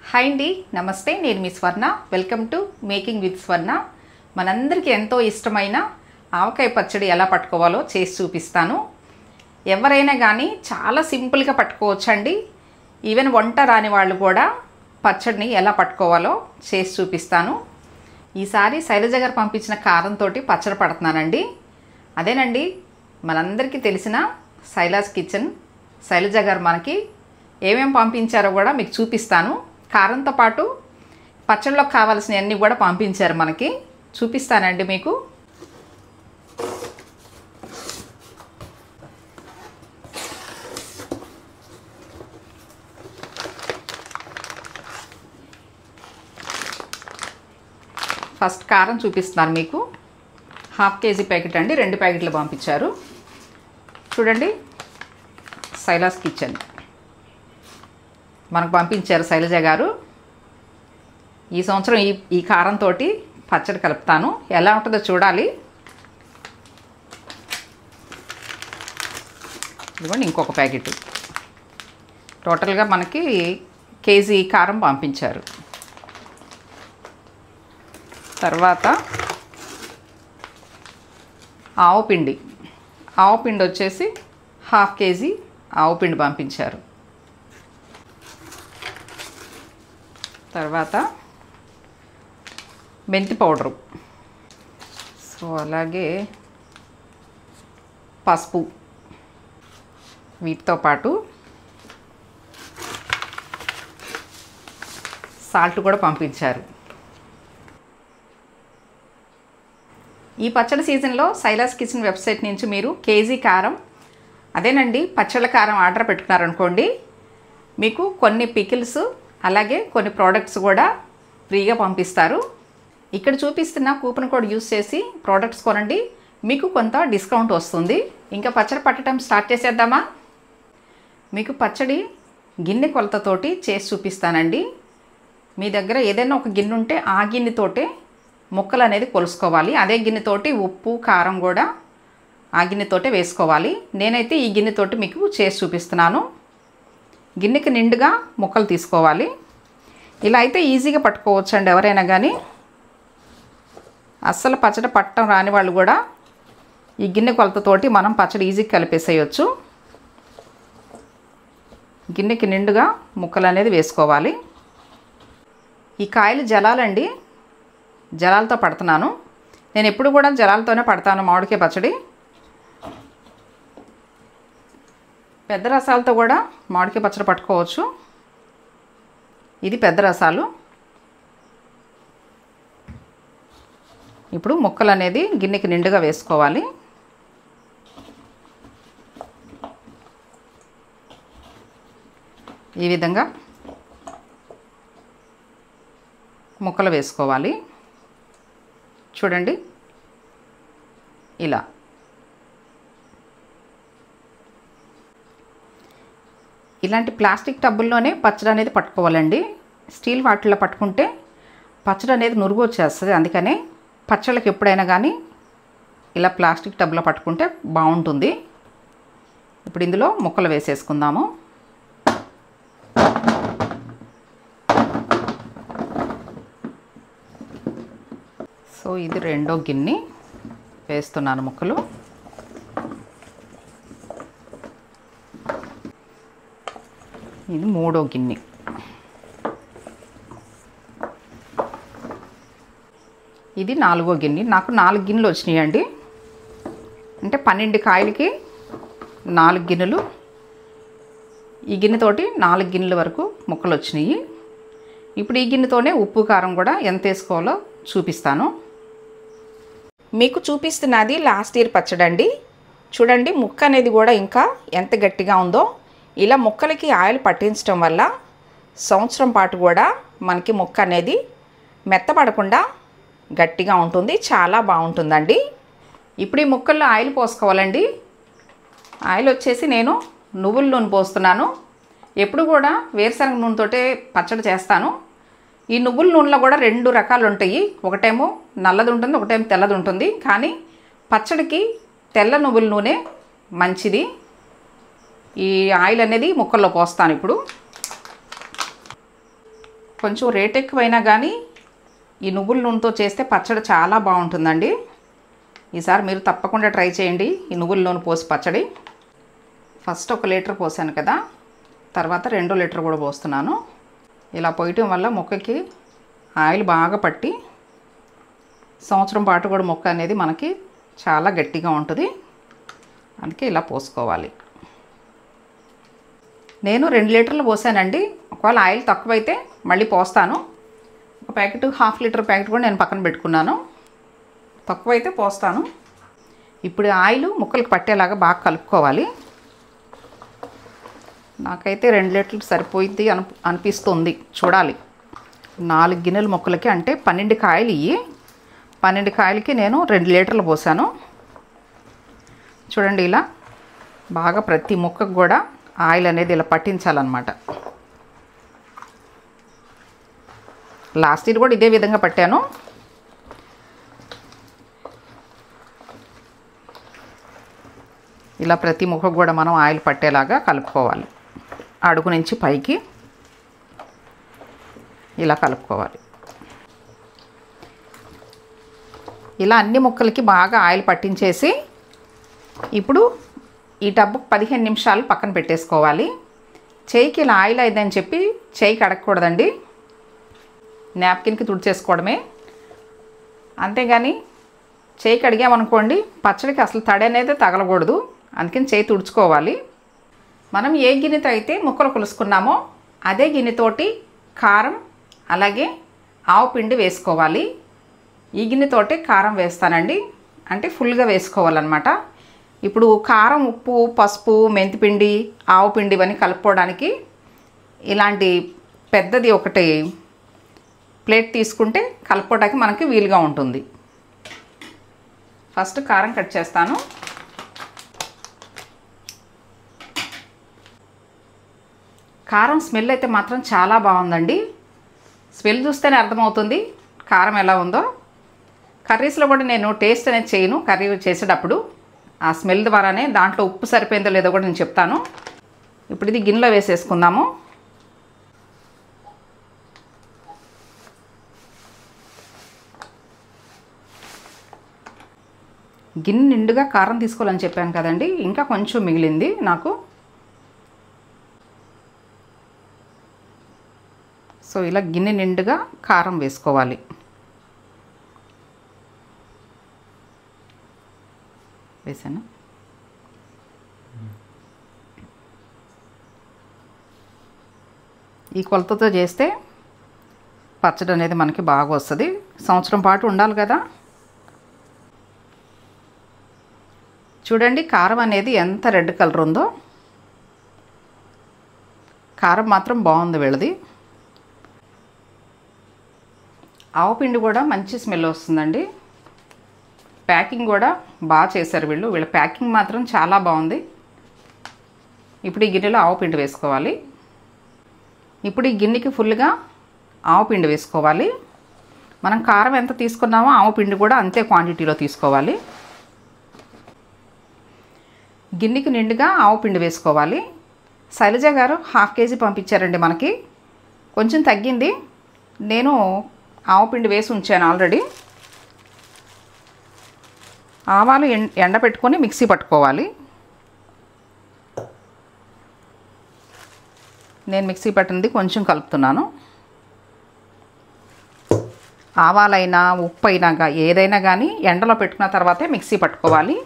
Hi అండి, నమస్తే. నేను మీ స్వర్ణ. వెల్కమ్ టు మేకింగ్ విత్ స్వర్ణ. మనందరికీ ఎంతో ఇష్టమైన ఆవకాయ పచ్చడి ఎలా పట్టుకోవాలో చేసి చూపిస్తాను. ఎవరైనా కానీ చాలా సింపుల్గా పట్టుకోవచ్చండి. ఈవెన్ వంట రాని వాళ్ళు కూడా పచ్చడిని ఎలా పట్టుకోవాలో చేసి చూపిస్తాను. ఈసారి శైలజ గారు పంపించిన కారంతో పచ్చడి పడుతున్నానండి. అదేనండి మనందరికీ తెలిసిన శైలాస్ కిచెన్. శైలజ గారు మనకి ఏమేమి పంపించారో కూడా మీకు చూపిస్తాను. కారంతో పాటు పచ్చళ్ళలోకి కావాల్సినవన్నీ కూడా పంపించారు మనకి. చూపిస్తానండి మీకు. ఫస్ట్ కారం చూపిస్తున్నాను మీకు. 1/2 కేజీ ప్యాకెట్ అండి, 2 ప్యాకెట్లు పంపించారు. చూడండి, శైలాస్ కిచెన్ మనకు పంపించారు శైలజ గారు. ఈ సంవత్సరం ఈ కారంతో పచ్చడి కలుపుతాను. ఎలా ఉంటుందో చూడాలి. ఇదిగోండి ఇంకొక ప్యాకెట్. టోటల్గా మనకి కేజీ కారం పంపించారు. తర్వాత ఆవపిండి వచ్చేసి 1/2 కేజీ ఆవపిండి పంపించారు. తర్వాత మెంతి పౌడరు, సో అలాగే పసుపు, వీటితో పాటు సాల్ట్ కూడా పంపించారు. ఈ పచ్చడి సీజన్లో శైలాస్ కిచెన్ వెబ్సైట్ నుంచి మీరు కేజీ కారం, అదేనండి పచ్చళ్ళ కారం ఆర్డర్ పెట్టుకున్నారనుకోండి, మీకు కొన్ని పికిల్స్ అలాగే కొన్ని ప్రోడక్ట్స్ కూడా ఫ్రీగా పంపిస్తారు. ఇక్కడ చూపిస్తున్న కూపన్ కోడ్ యూస్ చేసి ప్రోడక్ట్స్ కొనండి, మీకు కొంత డిస్కౌంట్ వస్తుంది. ఇంకా పచ్చడి పట్టడం స్టార్ట్ చేసేద్దామా? మీకు పచ్చడి గిన్నె కొలతతోటి చేసి చూపిస్తానండి. మీ దగ్గర ఏదైనా ఒక గిన్నె ఉంటే ఆ గిన్నెతోటే ముక్కలు అనేది కొలుసుకోవాలి. అదే గిన్నెతోటి ఉప్పు కారం కూడా ఆ గిన్నెతోటే వేసుకోవాలి. నేనైతే ఈ గిన్నెతోటి మీకు చేసి చూపిస్తున్నాను. గిన్నెకి నిండుగా ముక్కలు తీసుకోవాలి. ఇలా అయితే ఈజీగా పట్టుకోవచ్చండి ఎవరైనా కానీ. అస్సలు పచ్చడి పట్టడం రాని వాళ్ళు కూడా ఈ గిన్నె కొలతతోటి మనం పచ్చడి ఈజీగా కలిపేసేయచ్చు. గిన్నెకి నిండుగా ముక్కలు అనేది వేసుకోవాలి. ఈ కాయలు జలాలండి, జలాలతో పడుతున్నాను. నేను ఎప్పుడు కూడా జలాలతోనే పడతాను మామిడికాయ పచ్చడి. పెద్ద రసాలతో కూడా మామిడికాయ పచ్చడి పట్టుకోవచ్చు. ఇది పెద్ద రసాలు. ఇప్పుడు ముక్కలు అనేది గిన్నెకి నిండుగా వేసుకోవాలి. ఈ విధంగా ముక్కలు వేసుకోవాలి. చూడండి ఇలా. ఇలాంటి ప్లాస్టిక్ టబ్బుల్లోనే పచ్చడి అనేది పట్టుకోవాలండి. స్టీల్ వాటిల్లో పట్టుకుంటే పచ్చడి అనేది నురుగు వచ్చేస్తుంది. అందుకనే పచ్చళ్ళకి ఎప్పుడైనా కానీ ఇలా ప్లాస్టిక్ టబ్లో పట్టుకుంటే బాగుంటుంది. ఇప్పుడు ఇందులో ముక్కలు వేసేసుకుందాము. సో ఇది 2వ గిన్నె వేస్తున్నాను ముక్కలు. ఇది 3వ గిన్నె. ఇది 4వ గిన్నె. నాకు 4 గిన్నెలు వచ్చినాయండి. అంటే 12 కాయలకి 4 గిన్నెలు. ఈ గిన్నెతోటి 4 గిన్నెల వరకు ముక్కలు వచ్చినాయి. ఇప్పుడు ఈ గిన్నెతోనే ఉప్పు కారం కూడా ఎంత వేసుకోవాలో చూపిస్తాను. మీకు చూపిస్తున్నది లాస్ట్ ఇయర్ పచ్చడి అండి. చూడండి ముక్క అనేది కూడా ఇంకా ఎంత గట్టిగా ఉందో. ఇలా ముక్కలకి ఆయిల్ పట్టించడం వల్ల సంవత్సరం పాటు కూడా మనకి ముక్క అనేది మెత్తపడకుండా గట్టిగా ఉంటుంది. చాలా బాగుంటుందండి. ఇప్పుడు ఈ ముక్కల్లో ఆయిల్ పోసుకోవాలండి. ఆయిల్ వచ్చేసి నేను నువ్వుల నూనె పోస్తున్నాను. ఎప్పుడు కూడా వేరుశనగ నూనెతోటే పచ్చడి చేస్తాను. ఈ నువ్వుల నూనెలో కూడా 2 రకాలు ఉంటాయి. ఒకటేమో నల్లది ఉంటుంది, ఒకటేమో తెల్లది ఉంటుంది. కానీ పచ్చడికి తెల్ల నువ్వుల నూనె మంచిది. ఈ ఆయిల్ అనేది ముక్కల్లో పోస్తాను. ఇప్పుడు కొంచెం రేట్ ఎక్కువైనా కానీ ఈ నువ్వుల నూనెతో చేస్తే పచ్చడి చాలా బాగుంటుందండి. ఈసారి మీరు తప్పకుండా ట్రై చేయండి ఈ నువ్వుల నూనె పోసి పచ్చడి. ఫస్ట్ 1 లీటర్ పోసాను కదా, తర్వాత 2 లీటర్ కూడా పోస్తున్నాను. ఇలా పోయటం వల్ల మొక్కకి ఆయిల్ బాగా పట్టి సంవత్సరం పాటు కూడా మొక్క అనేది మనకి చాలా గట్టిగా ఉంటుంది. అందుకే ఇలా పోసుకోవాలి. నేను 2 లీటర్లు పోసానండి. ఒకవేళ ఆయిల్ తక్కువైతే మళ్ళీ పోస్తాను. ఒక ప్యాకెట్ 1/2 లీటర్ ప్యాకెట్ కూడా నేను పక్కన పెట్టుకున్నాను. తక్కువైతే పోస్తాను. ఇప్పుడు ఆయిల్ ముక్కలకు పట్టేలాగా బాగా కలుపుకోవాలి. నాకైతే 2 లీటర్లు సరిపోయింది అనిపిస్తుంది. చూడాలి. 4 గిన్నెల ముక్కలకి అంటే 12 కాయలు ఇవి. 12 కాయలకి నేను 2 లీటర్లు పోసాను. చూడండి, ఇలా బాగా ప్రతి ముక్కకు కూడా ఆయిల్ అనేది ఇలా పట్టించాలన్నమాట. లాస్ట్ ఇయర్ కూడా ఇదే విధంగా పట్టాను. ఇలా ప్రతి ముక్కకు కూడా మనం ఆయిల్ పట్టేలాగా కలుపుకోవాలి. అడుగు నుంచి పైకి ఇలా కలుపుకోవాలి. ఇలా అన్ని ముక్కలకి బాగా ఆయిల్ పట్టించేసి ఇప్పుడు ఈ టబ్బు 15 నిమిషాలు పక్కన పెట్టేసుకోవాలి. చేయికి ఇలా ఆయిల్ అయిందని చెప్పి చేయికి అడగకూడదండి. నాప్కిన్కి తుడిచేసుకోవడమే. అంతేగాని చేయికి అడిగామనుకోండి పచ్చడికి అసలు తడి అనేది తగలకూడదు. అందుకని చేయి తుడుచుకోవాలి. మనం ఏ గిన్నెతో అయితే ముక్కలు కొలుసుకున్నామో అదే గిన్నెతోటి కారం అలాగే ఆవు పిండి వేసుకోవాలి. ఈ గిన్నెతోటి కారం వేస్తానండి, అంటే ఫుల్గా వేసుకోవాలన్నమాట. ఇప్పుడు కారం, ఉప్పు, పసుపు, మెంతిపిండి, ఆవు పిండి ఇవన్నీ కలుపుకోవడానికి ఇలాంటి పెద్దది ఒకటి ప్లేట్ తీసుకుంటే కలుపుకోవడానికి మనకి వీలుగా ఉంటుంది. ఫస్ట్ కారం కట్ చేస్తాను. కారం స్మెల్ అయితే మాత్రం చాలా బాగుందండి. స్మెల్ చూస్తేనే అర్థమవుతుంది కారం ఎలా ఉందో. కర్రీస్లో కూడా నేను టేస్ట్ అనేది చేయను. కర్రీ చేసేటప్పుడు ఆ స్మెల్ ద్వారానే దాంట్లో ఉప్పు సరిపోయిందో లేదో కూడా నేను చెప్తాను. ఇప్పుడు ఇది గిన్నెలో వేసేసుకుందాము. గిన్నె నిండుగా కారం తీసుకోవాలని చెప్పాను కదండి, ఇంకా కొంచెం మిగిలింది నాకు. సో ఇలా గిన్నె నిండుగా కారం వేసుకోవాలి. వేసాను. ఈ కొలతతో చేస్తే పచ్చడి అనేది మనకి బాగా వస్తుంది. సంవత్సరం పాటు ఉండాలి కదా. చూడండి కారం అనేది ఎంత రెడ్ కలర్ ఉందో. కారం మాత్రం బాగుంది వీళ్ళది. ఆవు పిండి కూడా మంచి స్మెల్ వస్తుందండి. ప్యాకింగ్ కూడా బాగా చేశారు వీళ్ళు. వీళ్ళ ప్యాకింగ్ మాత్రం చాలా బాగుంది. ఇప్పుడు ఈ గిన్నెలో ఆవు పిండి వేసుకోవాలి. ఇప్పుడు ఈ గిన్నెకి ఫుల్గా ఆవు పిండి వేసుకోవాలి. మనం కారం ఎంత తీసుకున్నామో ఆవు పిండి కూడా అంతే క్వాంటిటీలో తీసుకోవాలి. గిన్నెకి నిండుగా ఆవు పిండి వేసుకోవాలి. శైలజ గారు 1/2 కేజీ పంపించారండి మనకి. కొంచెం తగ్గింది. నేను ఆవు పిండి వేసి ఉంచాను ఆల్రెడీ. ఆవాలు ఎండబెట్టుకొని మిక్సీ పట్టుకోవాలి. నేను మిక్సీ పట్టింది కొంచెం కలుపుతున్నాను. ఆవాలైనా ఉప్పు అయినా ఏదైనా కానీ ఎండలో పెట్టుకున్న తర్వాతే మిక్సీ పట్టుకోవాలి.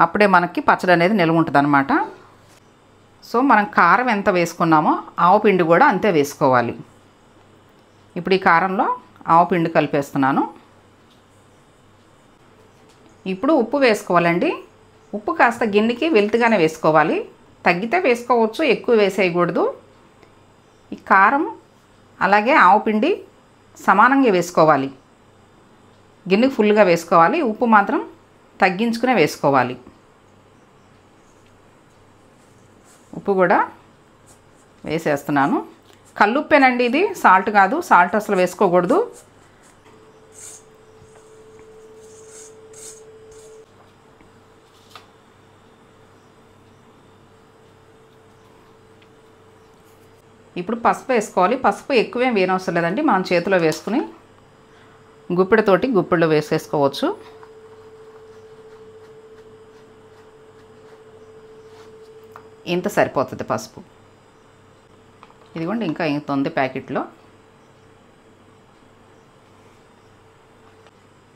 అప్పుడే మనకి పచ్చడి అనేది నిల్వ ఉంటుంది అన్నమాట. సో మనం కారం ఎంత వేసుకున్నామో ఆవు పిండి కూడా అంతే వేసుకోవాలి. ఇప్పుడు ఈ కారంలో ఆవు పిండి కలిపేస్తున్నాను. ఇప్పుడు ఉప్పు వేసుకోవాలండి. ఉప్పు కాస్త గిన్నెకి వెలుతుగానే వేసుకోవాలి. తగ్గితే వేసుకోవచ్చు, ఎక్కువ వేసేయకూడదు. ఈ కారం అలాగే ఆవు పిండి సమానంగా వేసుకోవాలి. గిన్నెకి ఫుల్గా వేసుకోవాలి. ఉప్పు మాత్రం తగ్గించుకునే వేసుకోవాలి. ఉప్పు కూడా వేసేస్తున్నాను. కల్లుప్పేనండి ఇది, సాల్ట్ కాదు. సాల్ట్ అసలు వేసుకోకూడదు. ఇప్పుడు పసుపు వేసుకోవాలి. పసుపు ఎక్కువేం వేయనవసరం లేదండి, మనం చేతిలో వేసుకుని గుప్పిడితోటి గుప్పిడిలో వేసేసుకోవచ్చు. ఇంత సరిపోతుంది పసుపు. ఇదిగోండి, ఇంకా ఇంత ఉంది ప్యాకెట్లో.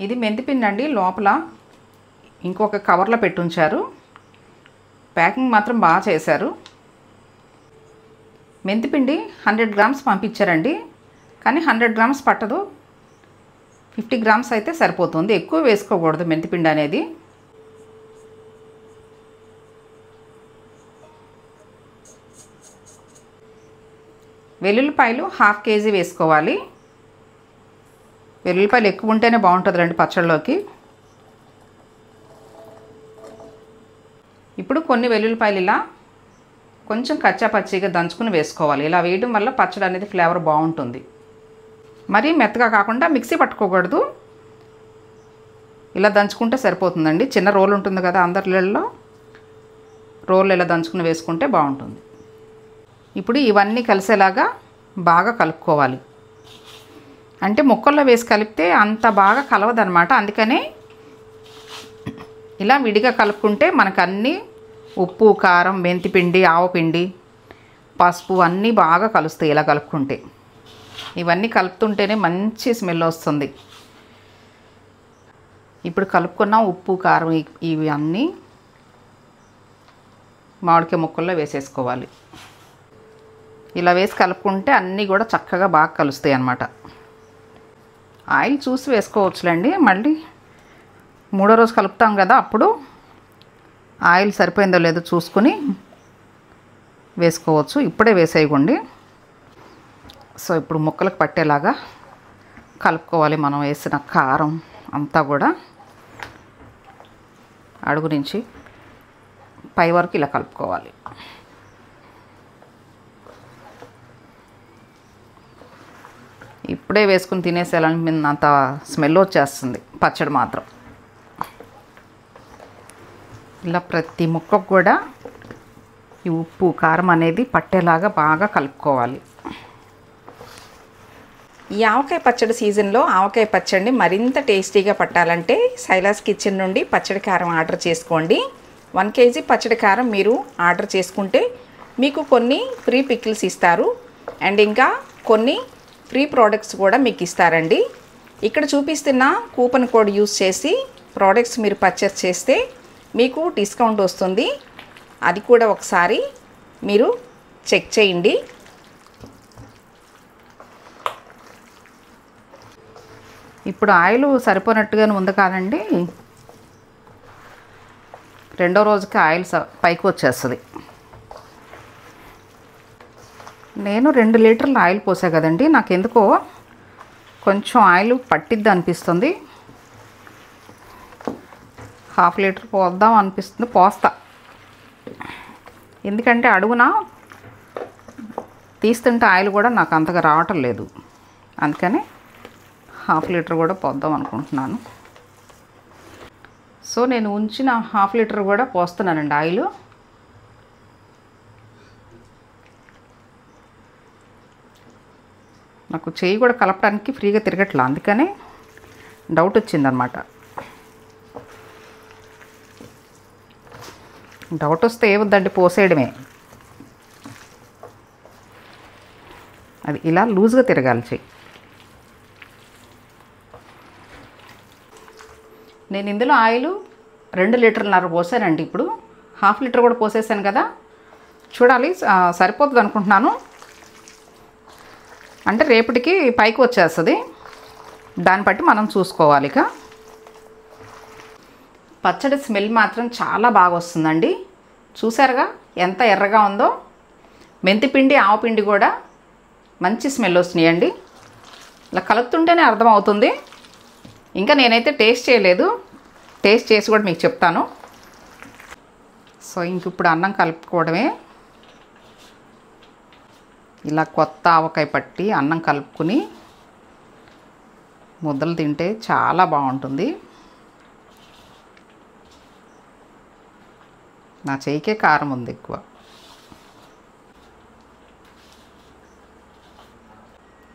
ఇది మెంతిపిండి అండి, లోపల ఇంకొక కవర్లో పెట్టి ఉంచారు. ప్యాకింగ్ మాత్రం బాగా చేశారు. మెంతిపిండి 100 గ్రామ్స్ పంపించారండి, కానీ 100 గ్రామ్స్ పట్టదు, 50 గ్రామ్స్ అయితే సరిపోతుంది. ఎక్కువ వేసుకోకూడదు మెంతిపిండి అనేది. వెల్లుల్లిపాయలు 1/2 కేజీ వేసుకోవాలి. వెల్లుల్లిపాయలు ఎక్కువ ఉంటేనే బాగుంటుంది రండి పచ్చళ్ళలోకి. ఇప్పుడు కొన్ని వెల్లుల్లిపాయలు ఇలా కొంచెం కచ్చా పచ్చిగా దంచుకుని వేసుకోవాలి. ఇలా వేయడం వల్ల పచ్చడి అనేది ఫ్లేవర్ బాగుంటుంది. మరీ మెత్తగా కాకుండా మిక్సీ పట్టుకోకూడదు, ఇలా దంచుకుంటే సరిపోతుందండి. చిన్న రోల్ ఉంటుంది కదా అందరిలో, రోల్ ఇలా దంచుకుని వేసుకుంటే బాగుంటుంది. ఇప్పుడు ఇవన్నీ కలిసేలాగా బాగా కలుపుకోవాలి. అంటే ముక్కల్లో వేసి కలిపితే అంత బాగా కలవదనమాట. అందుకనే ఇలా విడిగా కలుపుకుంటే మనకు అన్నీ ఉప్పు, కారం, మెంతిపిండి, ఆవపిండి, పసుపు అన్నీ బాగా కలుస్తాయి ఇలా కలుపుకుంటే. ఇవన్నీ కలుపుతుంటేనే మంచి స్మెల్ వస్తుంది. ఇప్పుడు కలుపుకున్న ఉప్పు, కారం ఇవి అన్నీ మామిడికాయ ముక్కల్లో వేసేసుకోవాలి. ఇలా వేసి కలుపుకుంటే అన్నీ కూడా చక్కగా బాగా కలుస్తాయి అన్నమాట. ఆయిల్ చూసి వేసుకోవచ్చులేండి, మళ్ళీ మూడో రోజు కలుపుతాం కదా, అప్పుడు ఆయిల్ సరిపోయిందో లేదో చూసుకుని వేసుకోవచ్చు. ఇప్పుడే వేసేయకండి. సో ఇప్పుడు ముక్కలకు పట్టేలాగా కలుపుకోవాలి. మనం వేసిన కారం అంతా కూడా అడుగు నుంచి పై వరకు ఇలా కలుపుకోవాలి. ఇప్పుడే వేసుకుని తినేసేయాలని మీద అంత స్మెల్ వచ్చేస్తుంది పచ్చడి మాత్రం. ఇలా ప్రతి ముక్కకు కూడా ఈ ఉప్పు, కారం అనేది పట్టేలాగా బాగా కలుపుకోవాలి. ఈ ఆవకాయ పచ్చడి సీజన్లో ఆవకాయ పచ్చడిని మరింత టేస్టీగా పట్టాలంటే శైలాస్ కిచెన్ నుండి పచ్చడి కారం ఆర్డర్ చేసుకోండి. 1 కేజీ పచ్చడి కారం మీరు ఆర్డర్ చేసుకుంటే మీకు కొన్ని ఫ్రీ పికిల్స్ ఇస్తారు, అండ్ ఇంకా కొన్ని ఫ్రీ ప్రోడక్ట్స్ కూడా మీకు ఇస్తారండి. ఇక్కడ చూపిస్తున్న కూపన్ కోడ్ యూస్ చేసి ప్రోడక్ట్స్ మీరు పర్చేస్ చేస్తే మీకు డిస్కౌంట్ వస్తుంది. అది కూడా ఒకసారి మీరు చెక్ చేయండి. ఇప్పుడు ఆయిల్ సరిపోనట్టుగానే ఉంది కాదండి, రెండో రోజుకి ఆయిల్ పైకి వచ్చేస్తుంది. నేను 2 లీటర్ల ఆయిల్ పోసా కదండి, నాకు ఎందుకో కొంచెం ఆయిల్ పట్టిద్ది అనిపిస్తుంది. 1/2 లీటర్ పోద్దాం అనిపిస్తుంది, పోస్తా. ఎందుకంటే అడుగున తీస్తుంటే ఆయిల్ కూడా నాకు అంతగా రావటం లేదు, అందుకని 1/2 లీటర్ కూడా పోద్దాం అనుకుంటున్నాను. సో నేను ఉంచిన 1/2 లీటర్ కూడా పోస్తున్నానండి ఆయిల్. నాకు చెయ్యి కూడా కలపడానికి ఫ్రీగా తిరగట్లా, అందుకనే డౌట్ వచ్చిందనమాట. డౌట్ వస్తే ఏవద్దండి, పోసేయడమే. అది ఇలా లూజ్గా తిరగాలి చెయ్యి. నేను ఇందులో ఆయిల్ 2 లీటర్లన్నర పోసానండి. ఇప్పుడు 1/2 లీటర్ కూడా పోసేసాను కదా, చూడాలి సరిపోతుంది అనుకుంటున్నాను. అంటే రేపటికి పైకి వచ్చేస్తుంది, దాన్ని బట్టి మనం చూసుకోవాలి. ఇక పచ్చడి స్మెల్ మాత్రం చాలా బాగా వస్తుందండి. చూసారుగా ఎంత ఎర్రగా ఉందో. మెంతిపిండి, ఆవపిండి కూడా మంచి స్మెల్ వస్తున్నాయండి. ఇలా కలుపుతుంటేనే అర్థమవుతుంది. ఇంకా నేనైతే టేస్ట్ చేయలేదు, టేస్ట్ చేసి కూడా మీకు చెప్తాను. సో ఇంక ఇప్పుడు అన్నం కలుపుకోవడమే. ఇలా కొత్త ఆవకాయ పట్టి అన్నం కలుపుకుని ముద్దలు తింటే చాలా బాగుంటుంది. నా చేయికే కారం ఉంది ఎక్కువ.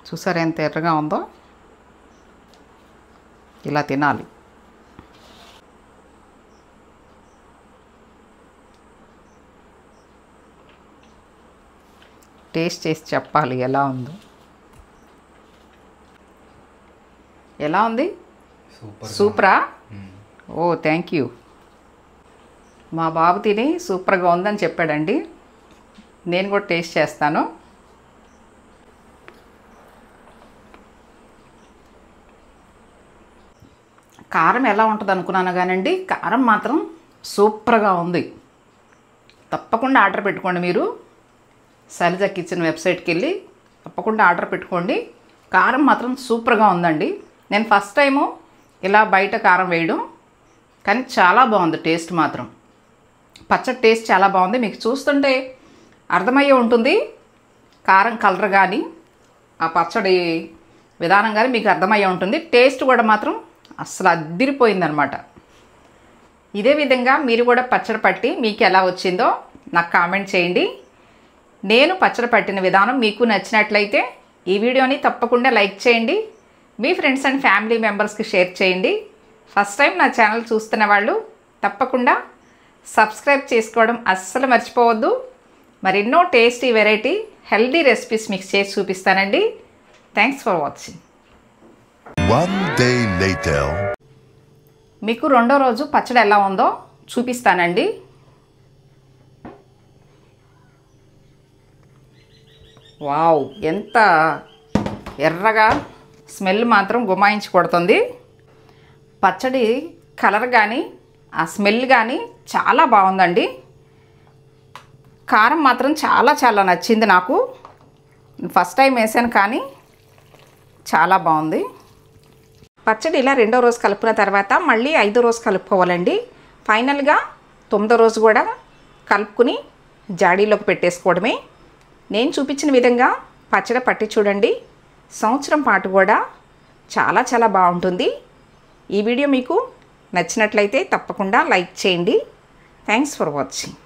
చూసారా ఎంత ఎర్రగా ఉందో. ఇలా తినాలి. టేస్ట్ చేసి చెప్పాలి ఎలా ఉందో. ఎలా ఉంది? సూపరా? ఓ థ్యాంక్ యూ. మా బాబు తిని సూపర్గా ఉందని చెప్పాడండి. నేను కూడా టేస్ట్ చేస్తాను. కారం ఎలా ఉంటుంది అనుకున్నాను కానండి, కారం మాత్రం సూపర్గా ఉంది. తప్పకుండా ఆర్డర్ పెట్టుకోండి. మీరు శైలజ కిచెన్ వెబ్సైట్కి వెళ్ళి తప్పకుండా ఆర్డర్ పెట్టుకోండి. కారం మాత్రం సూపర్గా ఉందండి. నేను ఫస్ట్ టైము ఇలా బయట కారం వేయడం, కానీ చాలా బాగుంది టేస్ట్ మాత్రం. పచ్చడి టేస్ట్ చాలా బాగుంది. మీకు చూస్తుంటే అర్థమయ్యే ఉంటుంది. కారం కలర్ కానీ ఆ పచ్చడి విధానం కానీ మీకు అర్థమయ్యే ఉంటుంది. టేస్ట్ కూడా మాత్రం అస్సలు అద్దిరిపోయిందనమాట. ఇదే విధంగా మీరు కూడా పచ్చడి పట్టి మీకు ఎలా వచ్చిందో నాకు కామెంట్ చేయండి. నేను పచ్చడి పట్టిన విధానం మీకు నచ్చినట్లయితే ఈ వీడియోని తప్పకుండా లైక్ చేయండి. మీ ఫ్రెండ్స్ అండ్ ఫ్యామిలీ మెంబర్స్కి షేర్ చేయండి. ఫస్ట్ టైం నా ఛానల్ చూస్తున్న వాళ్ళు తప్పకుండా సబ్స్క్రైబ్ చేసుకోవడం అస్సలు మర్చిపోవద్దు. మరెన్నో టేస్టీ వెరైటీ హెల్దీ రెసిపీస్ మీకు చేసి చూపిస్తానండి. Thanks for watching. One day later. మీకు రెండో రోజు పచ్చడి ఎలా ఉందో చూపిస్తానండి. వావ్, ఎంత ఎర్రగా, స్మెల్ మాత్రం గుమాయించి కొడుతుంది. పచ్చడి కలర్ కానీ ఆ స్మెల్ కానీ చాలా బాగుందండి. కారం మాత్రం చాలా నచ్చింది నాకు. ఫస్ట్ టైం వేసాను కానీ చాలా బాగుంది. పచ్చడి ఇలా రెండో రోజు కలుపుకున్న తర్వాత మళ్ళీ 5వ రోజు కలుపుకోవాలండి. ఫైనల్గా 9వ రోజు కూడా కలుపుకుని జాడీలోకి పెట్టేసుకోవడమే. నేను చూపించిన విధంగా పచ్చడి పట్టి చూడండి. సంవత్సరం పాటు కూడా చాలా బాగుంటుంది. ఈ వీడియో మీకు నచ్చినట్లయితే తప్పకుండా లైక్ చేయండి. Thanks for watching.